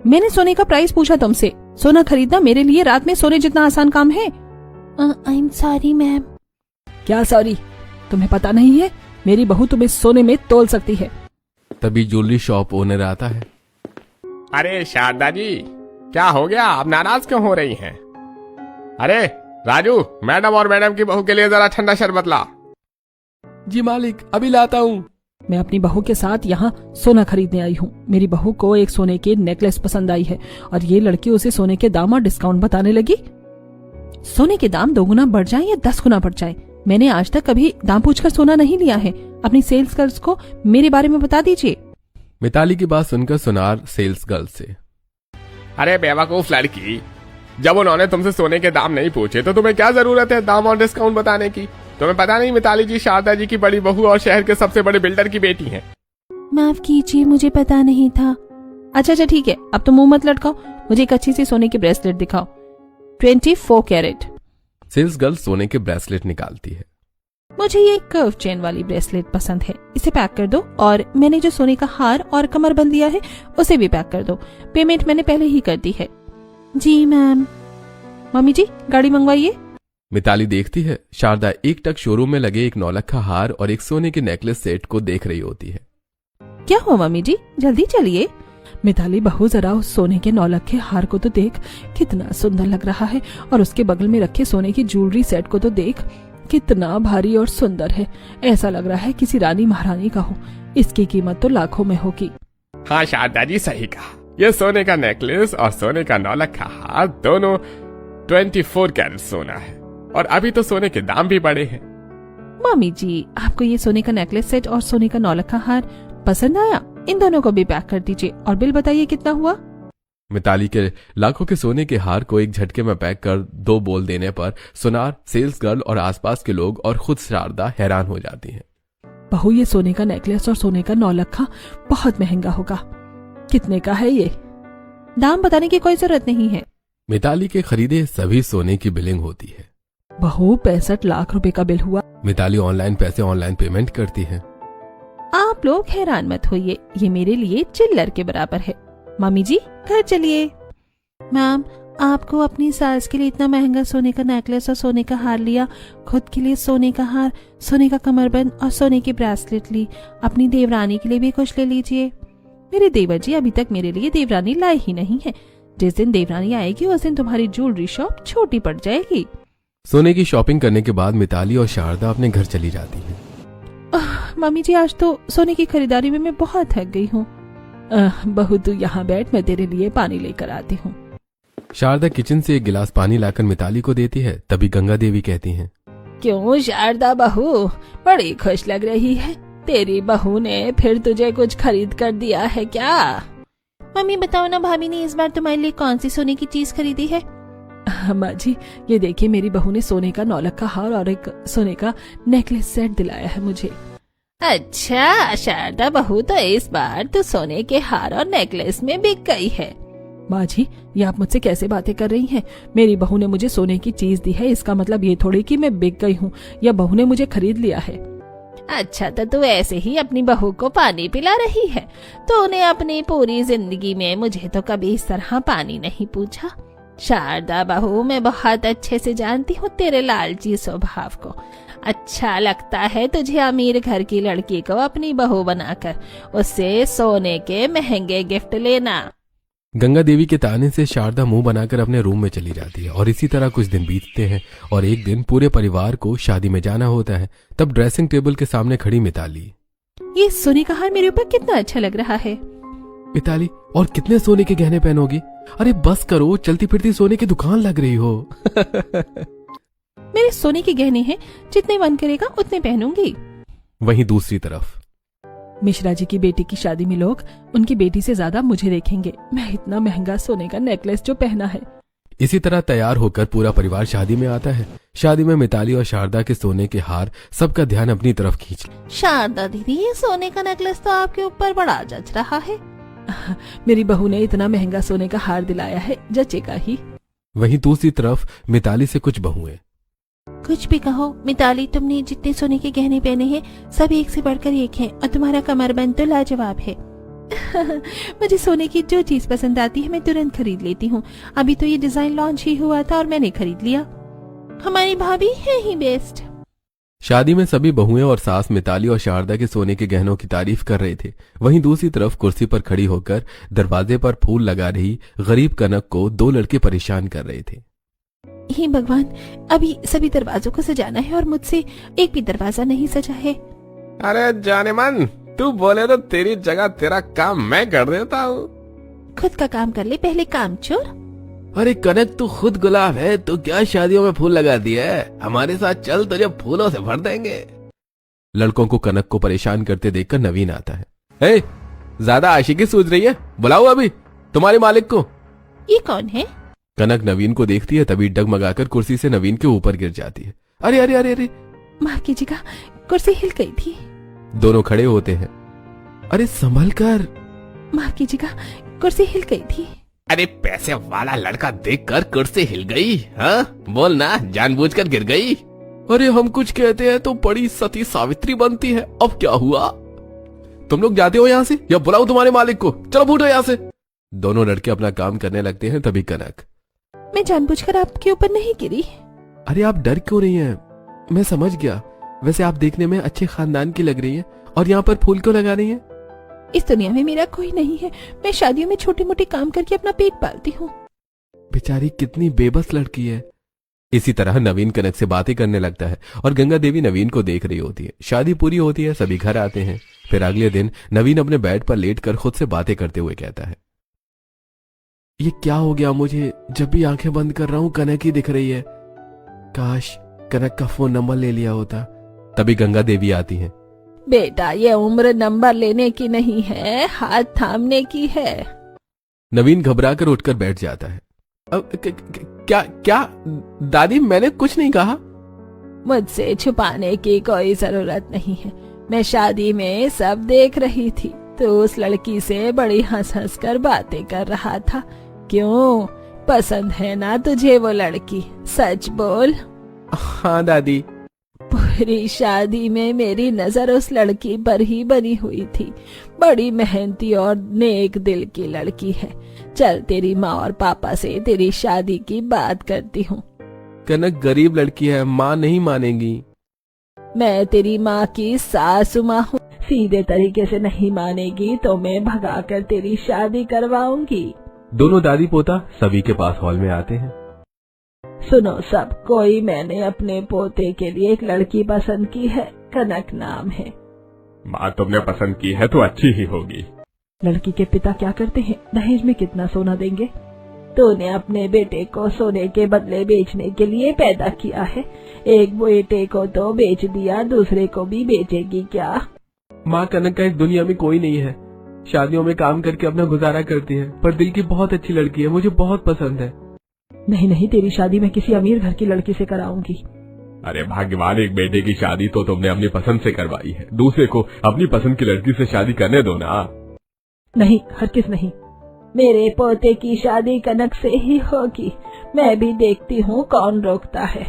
मैंने सोने का प्राइस पूछा तुमसे। सोना खरीदना मेरे लिए रात में सोने जितना आसान काम है। I am sorry ma'am. क्या सॉरी? तुम्हें पता नहीं है, मेरी बहू तुम्हें सोने में तोल सकती है। तभी ज्वेलरी शॉप ओनर आता है। अरे शारदा जी, क्या हो गया? आप नाराज क्यों हो रही हैं? अरे राजू, मैडम और मैडम की बहू के लिए जरा ठंडा शरबत ला। जी मालिक, अभी लाता हूँ। मैं अपनी बहू के साथ यहाँ सोना खरीदने आई हूँ। मेरी बहू को एक सोने की नेकलेस पसंद आई है और ये लड़की उसे सोने के दाम और डिस्काउंट बताने लगी। सोने के दाम 2 गुना बढ़ जाए या 10 गुना बढ़ जाए, मैंने आज तक कभी दाम पूछकर सोना नहीं लिया है। अपनी सेल्स गर्ल्स को मेरे बारे में बता दीजिए। मिताली की बात सुनकर सुनार सेल्स गर्ल से, अरे बेवकूफ लड़की, जब उन्होंने तुमसे सोने के दाम नहीं पूछे तो तुम्हें क्या जरूरत है दाम और डिस्काउंट बताने की? तुम्हें पता नहीं मिताली जी शारदा जी की बड़ी बहू और शहर के सबसे बड़े बिल्डर की बेटी हैं। माफ कीजिए, मुझे पता नहीं था। अच्छा ठीक है, अब तो मुंह मत लटकाओ। मुझे एक अच्छी सी सोने की ब्रेसलेट दिखाओ, 24 कैरेट। सेल्स गर्ल सोने के ब्रेसलेट निकालती है। मुझे ये कर्व चेन वाली ब्रेसलेट पसंद है, इसे पैक कर दो। और मैंने जो सोने का हार और कमरबंद लिया है उसे भी पैक कर दो। पेमेंट मैंने पहले ही कर दी है। जी मैम। मम्मी जी, गाड़ी मंगवाइए। मिताली देखती है शारदा एकटक शोरूम में लगे एक 9 लाख हार और एक सोने के नेकलेस सेट को देख रही होती है। क्या हुआ मम्मी जी, जल्दी चलिए। मिताली बहू, जरा उस सोने के 9 लाख के हार को तो देख, कितना सुंदर लग रहा है। और उसके बगल में रखे सोने की ज्वेलरी सेट को तो देख, कितना भारी और सुंदर है। ऐसा लग रहा है किसी रानी महारानी का हो। इसकी कीमत तो लाखों में होगी। हाँ शारदा जी, सही कहा। ये सोने का नेकलेस और सोने का 9 लाख का हार दोनों 24 कैरेट सोना है और अभी तो सोने के दाम भी बढ़े हैं। मम्मी जी, आपको ये सोने का नेकलेस सेट और सोने का 9 लाख का हार पसंद आया? इन दोनों को भी पैक कर दीजिए और बिल बताइए कितना हुआ। मिताली के लाखों के सोने के हार को एक झटके में पैक कर 2 बोल देने पर सुनार, सेल्स गर्ल और आसपास के लोग और खुद शारदा हैरान हो जाती हैं। बहू, ये सोने का नेकलेस और सोने का 9 लाख का बहुत महंगा होगा। कितने का है ये? दाम बताने की कोई जरूरत नहीं है। मिताली के खरीदे सभी सोने की बिलिंग होती है। बहू, 65 लाख रुपए का बिल हुआ। मिताली ऑनलाइन पैसे ऑनलाइन पेमेंट करती है। आप लोग हैरान मत होइए, ये मेरे लिए चिल्लर के बराबर है। मम्मी जी, घर चलिए। मैम, आपको अपनी सास के लिए इतना महंगा सोने का नेकलेस और सोने का हार लिया, खुद के लिए सोने का हार, सोने का कमरबंद और सोने की ब्रेसलेट ली। अपनी देवरानी के लिए भी कुछ ले लीजिए। मेरे देवर जी अभी तक मेरे लिए देवरानी लाए ही नहीं है। जिस दिन देवरानी आएगी उस दिन तुम्हारी ज्वेलरी शॉप छोटी पड़ जाएगी। सोने की शॉपिंग करने के बाद मिताली और शारदा अपने घर चली जाती हैं। मम्मी जी, आज तो सोने की खरीदारी में मैं बहुत थक गई हूँ। बहू, तू यहाँ बैठ, मैं तेरे लिए पानी लेकर आती हूँ। शारदा किचन से एक गिलास पानी लाकर मिताली को देती है। तभी गंगा देवी कहती हैं, क्यों शारदा बहू, बड़ी खुश लग रही है। तेरी बहू ने फिर तुझे कुछ खरीद कर दिया है क्या? मम्मी बताओ ना, भाभी ने इस बार तुम्हारे लिए कौन सी सोने की चीज खरीदी है? माँ जी, ये देखिए, मेरी बहू ने सोने का 9 लाख का हार और एक सोने का नेकलेस सेट दिलाया है मुझे। अच्छा शारदा बहू, तो इस बार तो सोने के हार और नेकलेस में बिक गई है। माँ जी, ये आप मुझसे कैसे बातें कर रही हैं? मेरी बहू ने मुझे सोने की चीज दी है, इसका मतलब ये थोड़ी कि मैं बिक गई हूँ या बहू ने मुझे खरीद लिया है। अच्छा, तो तू ऐसे ही अपनी बहू को पानी पिला रही है? तो उन्हें अपनी पूरी जिंदगी में मुझे तो कभी इस तरह पानी नहीं पूछा। शारदा बहू, मैं बहुत अच्छे से जानती हूँ तेरे लालची स्वभाव को। अच्छा लगता है तुझे अमीर घर की लड़की को अपनी बहू बनाकर उससे सोने के महंगे गिफ्ट लेना। गंगा देवी के ताने से शारदा मुंह बनाकर अपने रूम में चली जाती है और इसी तरह कुछ दिन बीतते हैं और एक दिन पूरे परिवार को शादी में जाना होता है। तब ड्रेसिंग टेबल के सामने खड़ी मिताली, ये सोने का हार मेरे ऊपर कितना अच्छा लग रहा है। मिताली, और कितने सोने के गहने पहनोगी? अरे बस करो, चलती फिरती सोने की दुकान लग रही हो। मेरे सोने के गहने हैं, जितने मन करेगा उतने पहनूंगी। वहीं दूसरी तरफ मिश्रा जी की बेटी की शादी में लोग उनकी बेटी से ज्यादा मुझे देखेंगे। मैं इतना महंगा सोने का नेकलेस जो पहना है। इसी तरह तैयार होकर पूरा परिवार शादी में आता है। शादी में मिताली और शारदा के सोने के हार सबका ध्यान अपनी तरफ खींच। शारदा दीदी, ये सोने का नेकलेस तो आपके ऊपर बड़ा जच रहा है। मेरी बहू ने इतना महंगा सोने का हार दिलाया है, जचेगा ही। वहीं दूसरी तरफ मिताली से कुछ बहुएं, कुछ भी कहो मिताली, तुमने जितने सोने के गहने पहने हैं सब एक से बढ़कर एक हैं और तुम्हारा कमरबंद तो लाजवाब है। मुझे सोने की जो चीज पसंद आती है मैं तुरंत खरीद लेती हूँ। अभी तो ये डिजाइन लॉन्च ही हुआ था और मैंने खरीद लिया। हमारी भाभी है ही बेस्ट। शादी में सभी बहुएं और सास मिताली और शारदा के सोने के गहनों की तारीफ कर रहे थे। वहीं दूसरी तरफ कुर्सी पर खड़ी होकर दरवाजे पर फूल लगा रही गरीब कनक को दो लड़के परेशान कर रहे थे। हे भगवान, अभी सभी दरवाजों को सजाना है और मुझसे एक भी दरवाजा नहीं सजा है। अरे जाने मन, तू बोले तो तेरी जगह तेरा काम मैं कर देता हूँ। खुद का काम कर ले पहले, काम चोर। अरे कनक, तू खुद गुलाब है तो क्या शादियों में फूल लगा दिया है? हमारे साथ चल, तुझे फूलों से भर देंगे। लड़कों को कनक को परेशान करते देखकर नवीन आता है। हे, ज्यादा आशिकी सूझ रही है, बुलाओ अभी तुम्हारे मालिक को। ये कौन है? कनक नवीन को देखती है, तभी डगमगाकर कुर्सी से नवीन के ऊपर गिर जाती है। अरे अरे अरे अरे, माफ कीजिएगा, कुर्सी हिल गई थी। दोनों खड़े होते हैं। अरे संभल कर। माफ कीजिएगा, कुर्सी हिल गई थी। अरे पैसे वाला लड़का देखकर कुर्सी हिल गई? हाँ बोल ना, जानबूझकर गिर गई? अरे हम कुछ कहते हैं तो बड़ी सती सावित्री बनती है। अब क्या हुआ? तुम लोग जाते हो यहाँ से या बुलाओ तुम्हारे मालिक को? चलो फूटो यहाँ से। दोनों लड़के अपना काम करने लगते हैं। तभी कनक, मैं जानबूझकर आपके ऊपर नहीं गिरी। अरे आप डर क्यों रही हैं? मैं समझ गया, वैसे आप देखने में अच्छे खानदान की लग रही हैं और यहाँ पर फूल क्यों लगा रही हैं? इस दुनिया में मेरा कोई नहीं है। मैं शादियों में छोटे मोटे काम करके अपना पेट पालती हूँ। बेचारी कितनी बेबस लड़की है। इसी तरह नवीन कनक से बातें करने लगता है और गंगा देवी नवीन को देख रही होती है। शादी पूरी होती है, सभी घर आते हैं। फिर अगले दिन नवीन अपने बेड पर लेटकर खुद से बातें करते हुए कहता है, ये क्या हो गया मुझे? जब भी आंखें बंद कर रहा हूं कनक ही दिख रही है। काश कनक का फोन नंबर ले लिया होता। तभी गंगा देवी आती हैं। बेटा, ये उम्र नंबर लेने की नहीं है, हाथ थामने की है। नवीन घबराकर उठकर बैठ जाता है। अब क्या क्या दादी, मैंने कुछ नहीं कहा। मुझसे छुपाने की कोई जरूरत नहीं है। मैं शादी में सब देख रही थी। तो उस लड़की से बड़ी हंस हंस कर बातें कर रहा था। क्यों, पसंद है ना तुझे वो लड़की? सच बोल। हाँ दादी। पूरी शादी में मेरी नजर उस लड़की पर ही बनी हुई थी। बड़ी मेहनती और नेक दिल की लड़की है। चल तेरी माँ और पापा से तेरी शादी की बात करती हूँ। कनक गरीब लड़की है, माँ नहीं मानेगी। मैं तेरी माँ की सासु माँ हूँ। सीधे तरीके से नहीं मानेगी तो मैं भगाकर तेरी शादी करवाऊंगी। दोनों दादी पोता सभी के पास हॉल में आते हैं। सुनो सब कोई, मैंने अपने पोते के लिए एक लड़की पसंद की है। कनक नाम है। माँ तुमने पसंद की है तो अच्छी ही होगी। लड़की के पिता क्या करते हैं? दहेज में कितना सोना देंगे? तूने अपने बेटे को सोने के बदले बेचने के लिए पैदा किया है। एक बेटे को तो बेच दिया, दूसरे को भी बेचेगी क्या? माँ, कनक का इस दुनिया में कोई नहीं है। शादियों में काम करके अपना गुजारा करती है, पर दिल की बहुत अच्छी लड़की है, मुझे बहुत पसंद है। नहीं नहीं, तेरी शादी मैं किसी अमीर घर की लड़की से कराऊंगी। अरे भाग्यवान, एक बेटे की शादी तो तुमने अपनी पसंद से करवाई है, दूसरे को अपनी पसंद की लड़की से शादी करने दो ना। नहीं, हरगिज़ नहीं। मेरे पोते की शादी कनक से ही होगी। मैं भी देखती हूँ कौन रोकता है।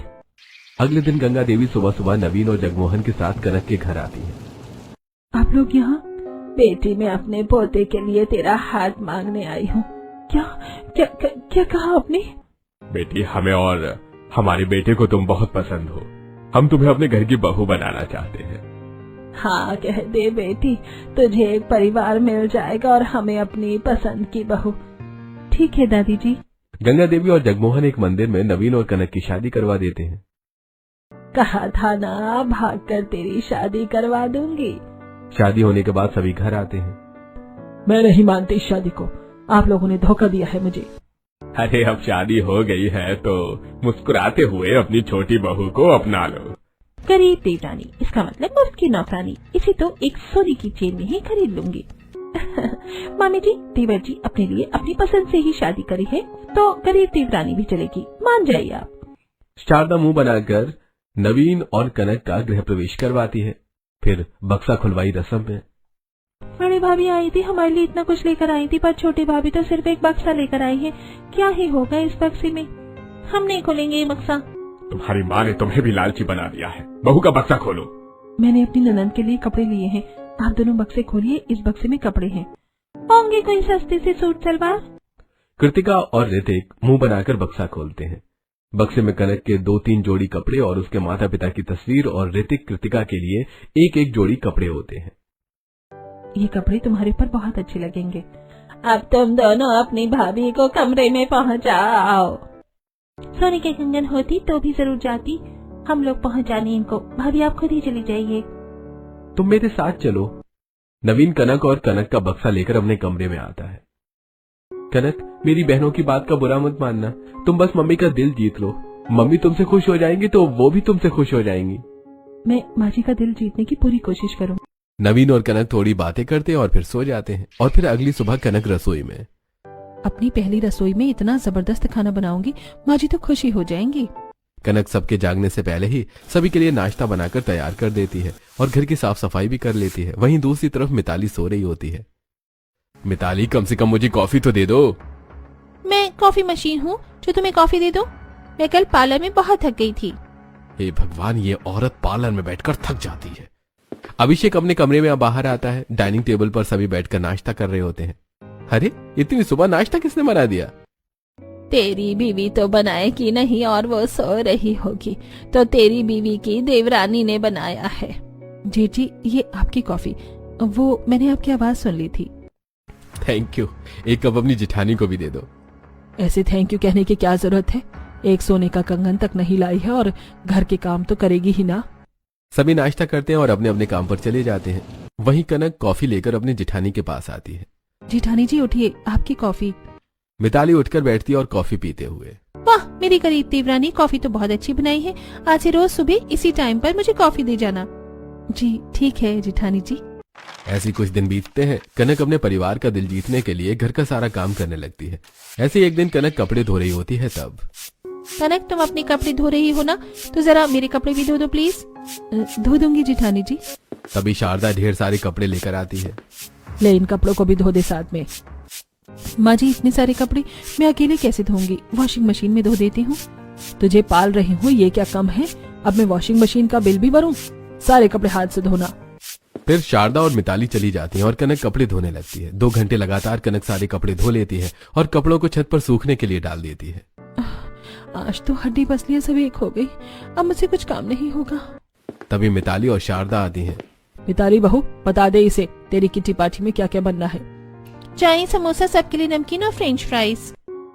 अगले दिन गंगा देवी सुबह सुबह नवीन और जगमोहन के साथ कनक के घर आती है। आप लोग यहाँ? बेटी, मैं अपने पोते के लिए तेरा हाथ मांगने आई हूँ। क्या क्या क्या, क्या कहा आपने? बेटी, हमें और हमारे बेटे को तुम बहुत पसंद हो। हम तुम्हें अपने घर की बहू बनाना चाहते हैं। हाँ कह दे बेटी, तुझे एक परिवार मिल जाएगा और हमें अपनी पसंद की बहू। ठीक है दादी जी। गंगा देवी और जगमोहन एक मंदिर में नवीन और कनक की शादी करवा देते हैं। कहा था ना, भागकर तेरी शादी करवा दूंगी। शादी होने के बाद सभी घर आते हैं। मैं नहीं मानती इस शादी को। आप लोगों ने धोखा दिया है मुझे। अरे अब शादी हो गई है तो मुस्कुराते हुए अपनी छोटी बहू को अपना लो। गरीब देवरानी, इसका मतलब मुफ्त की नौकरानी। इसे तो एक सोने की चेन में ही खरीद लूंगी। मामी जी, देवर जी अपने लिए अपनी पसंद से ही शादी करी है, तो गरीब देवरानी भी चलेगी, मान जाइए आप। शारदा मुंह बनाकर नवीन और कनक का गृह प्रवेश करवाती है। फिर बक्सा खुलवाई रस्म में। बड़ी भाभी आई थी, हमारे लिए इतना कुछ लेकर आई थी, पर छोटी भाभी तो सिर्फ एक बक्सा लेकर आई है। क्या ही होगा इस बक्से में? हम नहीं खोलेंगे ये बक्सा। तुम्हारी माँ ने तुम्हें भी लालची बना दिया है। बहू का बक्सा खोलो। मैंने अपनी ननद के लिए कपड़े लिए हैं। आप दोनों बक्से खोलिए, इस बक्से में कपड़े हैं। होंगे कोई सस्ते से सूट सलवार। कृतिका और ऋतिक मुंह बनाकर बक्सा खोलते हैं। बक्से में कनक के 2-3 जोड़ी कपड़े और उसके माता पिता की तस्वीर और ऋतिक कृतिका के लिए एक एक जोड़ी कपड़े होते हैं। ये कपड़े तुम्हारे पर बहुत अच्छे लगेंगे। अब तुम दोनों अपनी भाभी को कमरे में पहुंचाओ। सोने के कंगन होती तो भी जरूर जाती, हम लोग पहुंचाने इनको। भाभी आप खुद ही चली जाइए। तुम मेरे साथ चलो। नवीन कनक और कनक का बक्सा लेकर अपने कमरे में आता है। कनक, मेरी बहनों की बात का बुरा मत मानना, तुम बस मम्मी का दिल जीत लो। मम्मी तुमसे खुश हो जाएंगी तो वो भी तुमसे खुश हो जाएंगी। मैं माँ जी का दिल जीतने की पूरी कोशिश करूँ। नवीन और कनक थोड़ी बातें करते हैं और फिर सो जाते हैं। और फिर अगली सुबह कनक रसोई में। अपनी पहली रसोई में इतना जबरदस्त खाना बनाऊंगी, माँ जी तो खुशी हो जाएंगी। कनक सबके जागने से पहले ही सभी के लिए नाश्ता बनाकर तैयार कर देती है और घर की साफ सफाई भी कर लेती है। वहीं दूसरी तरफ मिताली सो रही होती है। मिताली, कम से कम मुझे कॉफी तो दे दो। मैं कॉफी मशीन हूँ जो तुम्हें कॉफी दे दो? मैं कल पार्लर में बहुत थक गई थी। हे भगवान, ये औरत पार्लर में बैठकर थक जाती है। अभिषेक अपने कमरे में बाहर आता है। डाइनिंग टेबल पर सभी बैठकर नाश्ता कर रहे होते हैं। अरे, इतनी सुबह नाश्ता किसने बना दिया? तेरी बीवी तो बनाएगी नहीं और वो सो रही होगी, तो तेरी बीवी की देवरानी ने बनाया है। जी, ये आपकी कॉफी, वो मैंने आपकी आवाज सुन ली थी। Thank you. एक कप अपनी जिठानी को भी दे दो। ऐसे थैंक यू कहने की क्या जरूरत है? एक सोने का कंगन तक नहीं लाई है और घर के काम तो करेगी ही ना। सभी नाश्ता करते हैं और अपने अपने काम पर चले जाते हैं। वहीं कनक कॉफी लेकर अपनी जिठानी के पास आती है। जिठानी जी उठिए, आपकी कॉफी। मिताली उठकर बैठती है और कॉफी पीते हुए। वाह, मेरी गरीब देवरानी, कॉफी तो बहुत अच्छी बनाई है। आज से रोज सुबह इसी टाइम पर मुझे कॉफी दे जाना। जी ठीक है जिठानी जी। ऐसे कुछ दिन बीतते हैं। कनक अपने परिवार का दिल जीतने के लिए घर का सारा काम करने लगती है। ऐसे ही एक दिन कनक कपड़े धो रही होती है। तब कनक, तुम अपने कपड़े धो रही हो ना, तो जरा मेरे कपड़े भी धो दो प्लीज। धो दूंगी जिठानी जी। तभी शारदा ढेर सारे कपड़े लेकर आती है। ले, इन कपड़ों को भी धो दे साथ में। माँ जी, इतने सारे कपड़े मैं अकेले कैसे धोऊंगी? वॉशिंग मशीन में धो देती हूँ। तुझे पाल रही हूँ, ये क्या कम है? अब मैं वॉशिंग मशीन का बिल भी भरूं? सारे कपड़े हाथ से धोना। फिर शारदा और मिताली चली जाती हैं और कनक कपड़े धोने लगती है। 2 घंटे लगातार कनक सारे कपड़े धो लेती है और कपड़ों को छत पर सूखने के लिए डाल देती है। आज तो हड्डी पसलियां सब एक हो गई, अब मुझसे कुछ काम नहीं होगा। तभी मिताली और शारदा आती हैं। मिताली बहू, बता दे इसे तेरी किट्टी पार्टी में क्या क्या बनना है। चाय, समोसा, सबके लिए नमकीन और फ्रेंच फ्राइज।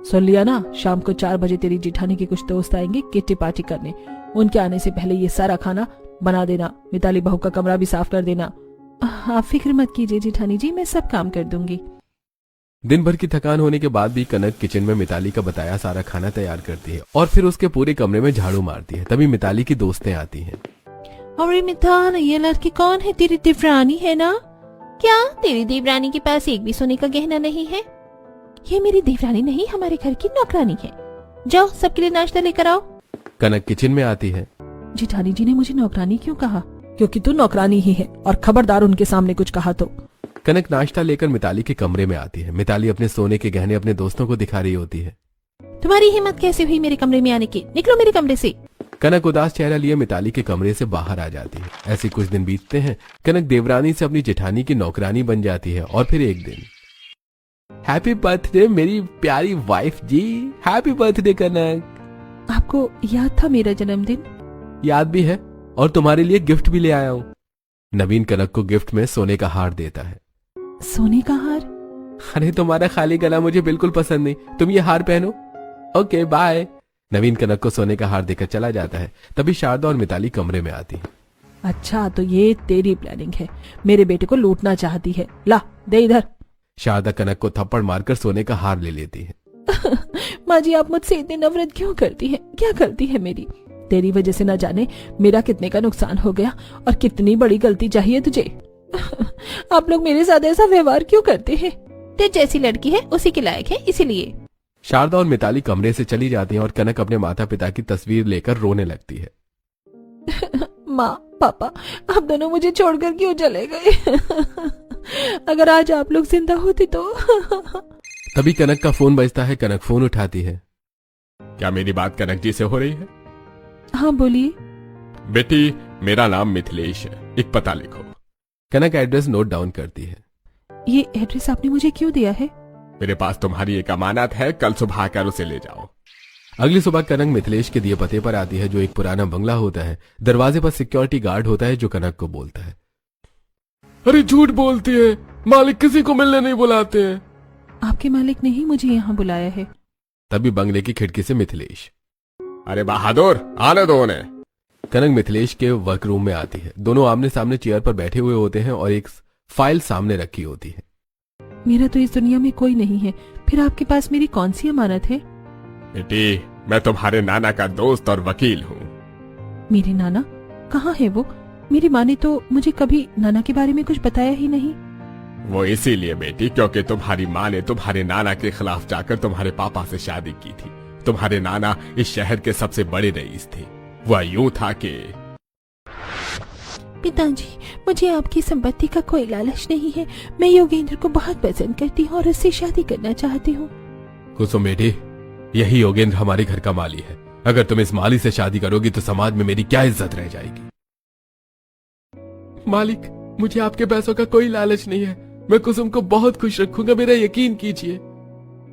सुन लिया ना, शाम को 4 बजे तेरी जिठानी के कुछ दोस्त आएंगे किट्टी पार्टी करने। उनके आने से पहले ये सारा खाना बना देना। मिताली बहू का कमरा भी साफ कर देना। आप फिक्र मत कीजिए जिठानी जी, मैं सब काम कर दूंगी। दिन भर की थकान होने के बाद भी कनक किचन में मिताली का बताया सारा खाना तैयार करती है और फिर उसके पूरे कमरे में झाड़ू मारती है। तभी मिताली की दोस्तें आती हैं। अरे मितान, ये लड़की कौन है? तेरी देवरानी है ना? क्या तेरी देवरानी के पास एक भी सोने का गहना नहीं है? ये मेरी देवरानी नहीं, हमारे घर की नौकरानी है। जाओ, सबके लिए नाश्ता लेकर आओ। कनक किचन में आती है। जिठानी जी ने मुझे नौकरानी क्यों कहा? क्योंकि तू नौकरानी ही है, और खबरदार उनके सामने कुछ कहा तो। कनक नाश्ता लेकर मिताली के कमरे में आती है। मिताली अपने सोने के गहने अपने दोस्तों को दिखा रही होती है। तुम्हारी हिम्मत कैसे हुई मेरे कमरे में आने की? निकलो मेरे कमरे से। कनक उदास चेहरा लिए मिताली के कमरे से बाहर आ जाती है। ऐसे कुछ दिन बीतते हैं। कनक देवरानी से अपनी जेठानी की नौकरानी बन जाती है। और फिर एक दिन, हैप्पी बर्थडे मेरी प्यारी वाइफ जी। हैप्पी बर्थडे कनक। आपको याद था मेरा जन्मदिन? याद भी है, और तुम्हारे लिए गिफ्ट भी ले आया हूँ। नवीन कनक को गिफ्ट में सोने का हार देता है। सोने का हार? अरे, तुम्हारा खाली गला मुझे बिल्कुल पसंद नहीं, तुम ये हार पहनो। Okay bye. नवीन कनक को सोने का हार देकर चला जाता है। तभी शारदा और मिताली कमरे में आती है। अच्छा, तो ये तेरी प्लानिंग है, मेरे बेटे को लूटना चाहती है। ला, दे इधर। शारदा कनक को थप्पड़ मारकर सोने का हार ले लेती है। माँ जी, आप मुझसे इतनी नफरत क्यों करती हैं? क्या करती है मेरी? तेरी वजह से न जाने मेरा कितने का नुकसान हो गया, और कितनी बड़ी गलती चाहिए तुझे। आप लोग मेरे साथ ऐसा व्यवहार क्यों करते हैं? तेरे जैसी लड़की है उसी के लायक है, इसीलिए। शारदा और मिताली कमरे से चली जाती हैं और कनक अपने माता पिता की तस्वीर लेकर रोने लगती है। माँ, पापा, आप दोनों मुझे छोड़कर क्यों चले गए? अगर आज आप लोग जिंदा होते तो। तभी कनक का फोन बजता है। कनक फोन उठाती है। क्या मेरी बात कनक जी से हो रही है? हाँ बोलिए। बेटी, मेरा नाम मिथिलेश है, एक पता लिखो। कनक एड्रेस नोट डाउन करती है। ये एड्रेस आपने मुझे क्यों दिया है? मेरे पास तुम्हारी एक अमानत है, कल सुबह आकर उसे ले जाओ। अगली सुबह कनक मिथिलेश के दिए पते पर आती है, जो एक पुराना बंगला होता है। दरवाजे पर सिक्योरिटी गार्ड होता है, जो कनक को बोलता है, अरे झूठ बोलती है, मालिक किसी को मिलने नहीं बुलाते हैं। आपके मालिक ने ही मुझे यहाँ बुलाया है। तभी बंगले की खिड़की से मिथिलेश, अरे बहादुर, आने दो उन्हें। कनक मिथिलेश के वर्करूम में आती है। दोनों आमने सामने चेयर पर बैठे हुए होते हैं और एक फाइल सामने रखी होती है। मेरा तो इस दुनिया में कोई नहीं है, फिर आपके पास मेरी कौन सी अमानत है? बेटी, मैं तुम्हारे नाना का दोस्त और वकील हूँ। मेरे नाना कहाँ है वो? मेरी माँ ने तो मुझे कभी नाना के बारे में कुछ बताया ही नहीं। वो इसीलिए बेटी, क्योंकि तुम्हारी माँ ने तुम्हारे नाना के खिलाफ जाकर तुम्हारे पापा से शादी की थी। तुम्हारे नाना इस शहर के सबसे बड़े रईस थे। वह यूं था कि पिताजी, मुझे आपकी संपत्ति का कोई लालच नहीं है। मैं योगेंद्र को बहुत पसंद करती हूँ और उससे शादी करना चाहती हूँ। कुसुम बेटी, यही योगेंद्र हमारे घर का माली है। अगर तुम इस माली से शादी करोगी तो समाज में मेरी क्या इज्जत रह जाएगी? मालिक, मुझे आपके पैसों का कोई लालच नहीं है। मैं कुसुम को बहुत खुश रखूंगा, मेरा यकीन कीजिए।